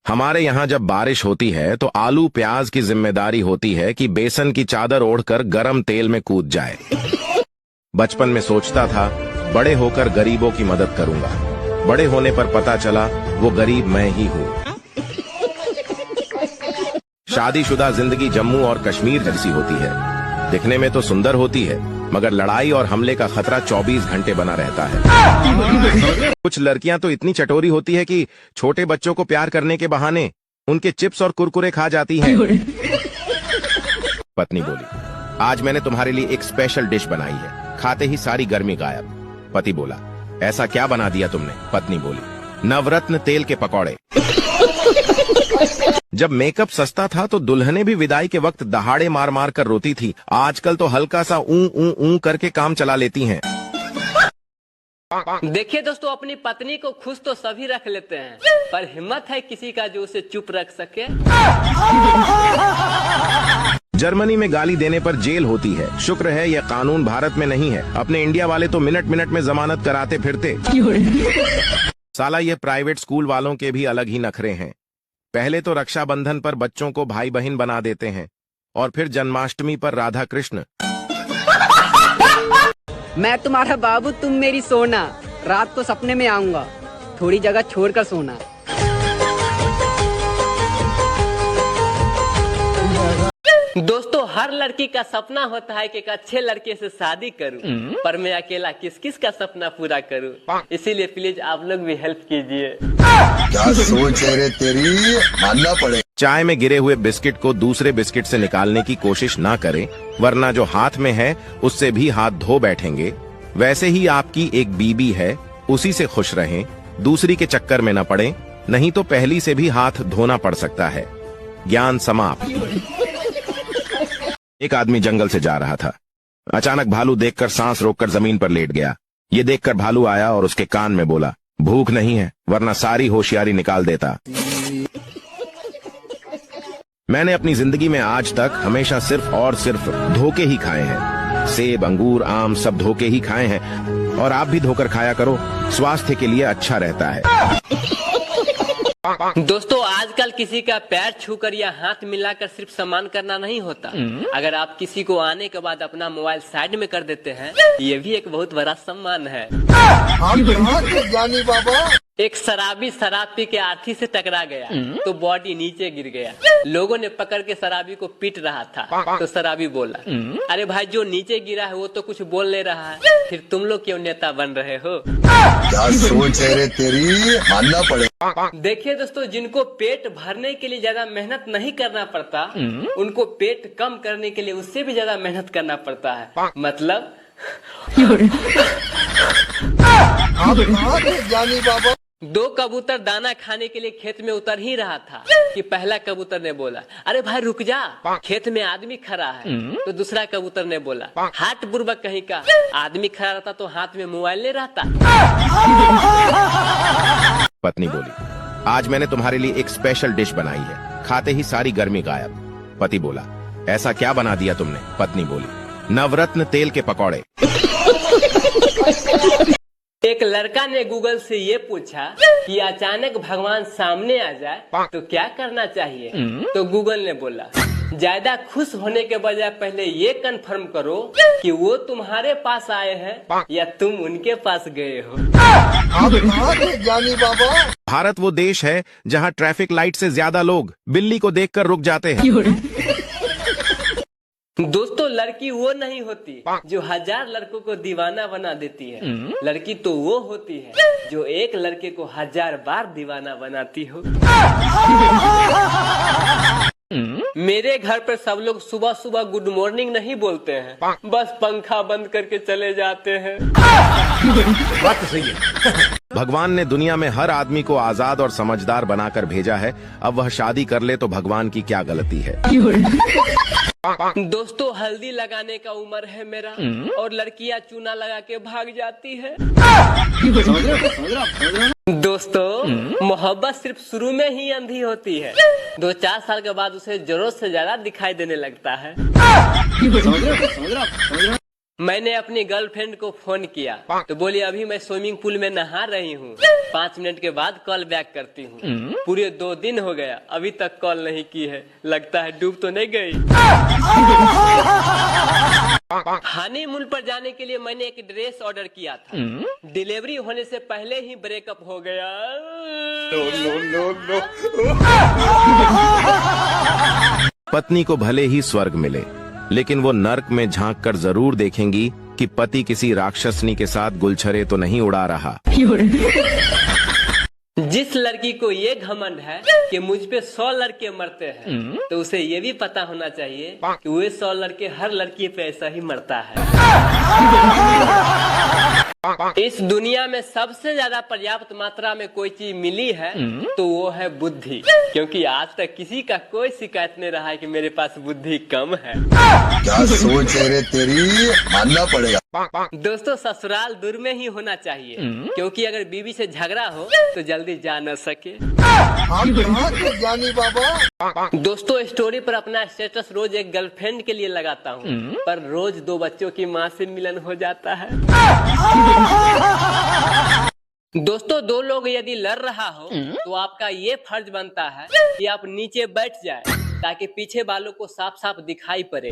हमारे यहाँ जब बारिश होती है तो आलू प्याज की जिम्मेदारी होती है कि बेसन की चादर ओढ़कर गरम तेल में कूद जाए। बचपन में सोचता था बड़े होकर गरीबों की मदद करूंगा। बड़े होने पर पता चला वो गरीब मैं ही हूँ। शादीशुदा जिंदगी जम्मू और कश्मीर जैसी होती है। दिखने में तो सुंदर होती है, मगर लड़ाई और हमले का खतरा 24 घंटे बना रहता है। कुछ लड़कियां तो इतनी चटोरी होती है कि छोटे बच्चों को प्यार करने के बहाने उनके चिप्स और कुरकुरे खा जाती हैं। पत्नी बोली, आज मैंने तुम्हारे लिए एक स्पेशल डिश बनाई है। खाते ही सारी गर्मी गायब। पति बोला, ऐसा क्या बना दिया तुमने? पत्नी बोली, नवरत्न तेल के पकौड़े। जब मेकअप सस्ता था तो दुल्हनें भी विदाई के वक्त दहाड़े मार मार कर रोती थी। आजकल तो हल्का सा ऊ करके काम चला लेती हैं। देखिए दोस्तों, अपनी पत्नी को खुश तो सभी रख लेते हैं, पर हिम्मत है किसी का जो उसे चुप रख सके। जर्मनी में गाली देने पर जेल होती है। शुक्र है यह कानून भारत में नहीं है। अपने इंडिया वाले तो मिनट मिनट में जमानत कराते फिरते। साला ये प्राइवेट स्कूल वालों के भी अलग ही नखरे हैं। पहले तो रक्षाबंधन पर बच्चों को भाई बहन बना देते हैं और फिर जन्माष्टमी पर राधा कृष्ण। मैं तुम्हारा बाबू, तुम मेरी सोना। रात को सपने में आऊंगा, थोड़ी जगह छोड़कर सोना। दोस्तों, हर लड़की का सपना होता है कि एक अच्छे लड़के से शादी करूं, पर मैं अकेला किस किस का सपना पूरा करूं। इसीलिए प्लीज आप लोग भी हेल्प कीजिए। क्या सोच है रे तेरी, मानना पड़े। चाय में गिरे हुए बिस्किट को दूसरे बिस्किट से निकालने की कोशिश ना करें, वरना जो हाथ में है उससे भी हाथ धो बैठेंगे। वैसे ही आपकी एक बीबी है, उसी से खुश रहें, दूसरी के चक्कर में न पड़े, नहीं तो पहली से भी हाथ धोना पड़ सकता है। ज्ञान समाप्त। एक आदमी जंगल से जा रहा था। अचानक भालू देखकर सांस रोककर जमीन पर लेट गया। ये देखकर भालू आया और उसके कान में बोला, भूख नहीं है, वरना सारी होशियारी निकाल देता। मैंने अपनी जिंदगी में आज तक हमेशा सिर्फ और सिर्फ धोखे ही खाए हैं। सेब, अंगूर, आम सब धोखे ही खाए हैं, और आप भी धोकर खाया करो, स्वास्थ्य के लिए अच्छा रहता है। दोस्तों, आजकल किसी का पैर छूकर या हाथ मिलाकर सिर्फ सम्मान करना नहीं होता। अगर आप किसी को आने के बाद अपना मोबाइल साइड में कर देते हैं, ये भी एक बहुत बड़ा सम्मान है। जानी बाबा। एक शराबी शराब पी के आर्थी से टकरा गया तो बॉडी नीचे गिर गया। लोगों ने पकड़ के शराबी को पीट रहा था तो शराबी बोला, अरे भाई, जो नीचे गिरा है वो तो कुछ बोल नहीं रहा है, फिर तुम लोग क्यों नेता बन रहे हो? क्या सोच है रे तेरी, मानना पड़े। देखिए दोस्तों, जिनको पेट भरने के लिए ज्यादा मेहनत नहीं करना पड़ता, उनको पेट कम करने के लिए उससे भी ज्यादा मेहनत करना पड़ता है। मतलब जानी बाबा। दो कबूतर दाना खाने के लिए खेत में उतर ही रहा था कि पहला कबूतर ने बोला, अरे भाई रुक जा, खेत में आदमी खड़ा है। तो दूसरा कबूतर ने बोला, हाथ बुर्बक कहीं का, आदमी खड़ा रहता तो हाथ में मोबाइल नहीं रहता। पत्नी बोली, आज मैंने तुम्हारे लिए एक स्पेशल डिश बनाई है। खाते ही सारी गर्मी गायब। पति बोला, ऐसा क्या बना दिया तुमने? पत्नी बोली, नवरत्न तेल के पकौड़े। एक लड़का ने गूगल से ये पूछा कि अचानक भगवान सामने आ जाए तो क्या करना चाहिए? तो गूगल ने बोला, ज्यादा खुश होने के बजाय पहले ये कंफर्म करो कि वो तुम्हारे पास आए हैं या तुम उनके पास गए हो। जानी बाबा। भारत वो देश है जहाँ ट्रैफिक लाइट से ज्यादा लोग बिल्ली को देखकर रुक जाते हैं। दोस्तों, लड़की वो नहीं होती जो 1000 लड़कों को दीवाना बना देती है। लड़की तो वो होती है जो एक लड़के को 1000 बार दीवाना बनाती हो। मेरे घर पर सब लोग सुबह सुबह गुड मॉर्निंग नहीं बोलते हैं, बस पंखा बंद करके चले जाते हैं। बात सही है। भगवान ने दुनिया में हर आदमी को आजाद और समझदार बनाकर भेजा है। अब वह शादी कर ले तो भगवान की क्या गलती है? दोस्तों, हल्दी लगाने का उम्र है मेरा और लड़कियां चूना लगा के भाग जाती है। दोस्तों, मोहब्बत सिर्फ शुरू में ही अंधी होती है, 2-4 साल के बाद उसे जरूरत से ज्यादा दिखाई देने लगता है। मैंने अपनी गर्लफ्रेंड को फोन किया तो बोली अभी मैं स्विमिंग पूल में नहा रही हूँ, 5 मिनट के बाद कॉल बैक करती हूँ। पूरे 2 दिन हो गया अभी तक कॉल नहीं की है, लगता है डूब तो नहीं गई। हनीमून पर जाने के लिए मैंने एक ड्रेस ऑर्डर किया था, डिलीवरी होने से पहले ही ब्रेकअप हो गया। पत्नी को भले ही स्वर्ग मिले, लेकिन वो नर्क में झांक कर जरूर देखेंगी कि पति किसी राक्षसनी के साथ गुलछरे तो नहीं उड़ा रहा। जिस लड़की को ये घमंड है कि मुझ पे 100 लड़के मरते हैं, तो उसे ये भी पता होना चाहिए कि वे 100 लड़के हर लड़की पे ऐसा ही मरता है। इस दुनिया में सबसे ज्यादा पर्याप्त मात्रा में कोई चीज मिली है तो वो है बुद्धि, क्योंकि आज तक किसी का कोई शिकायत नहीं रहा है कि मेरे पास बुद्धि कम है। क्या सोच है रे तेरी, मानना पड़ेगा। दोस्तों ससुराल दूर में ही होना चाहिए, क्योंकि अगर बीवी से झगड़ा हो तो जल्दी जा न सके। हम कहाँ के ज्ञानी बाबा। दोस्तों स्टोरी पर अपना स्टेटस रोज एक गर्लफ्रेंड के लिए लगाता हूँ, पर रोज 2 बच्चों की माँ से मिलन हो जाता है। दोस्तों 2 लोग यदि लड़ रहा हो तो आपका ये फर्ज बनता है कि आप नीचे बैठ जाए ताकि पीछे वालों को साफ साफ दिखाई पड़े।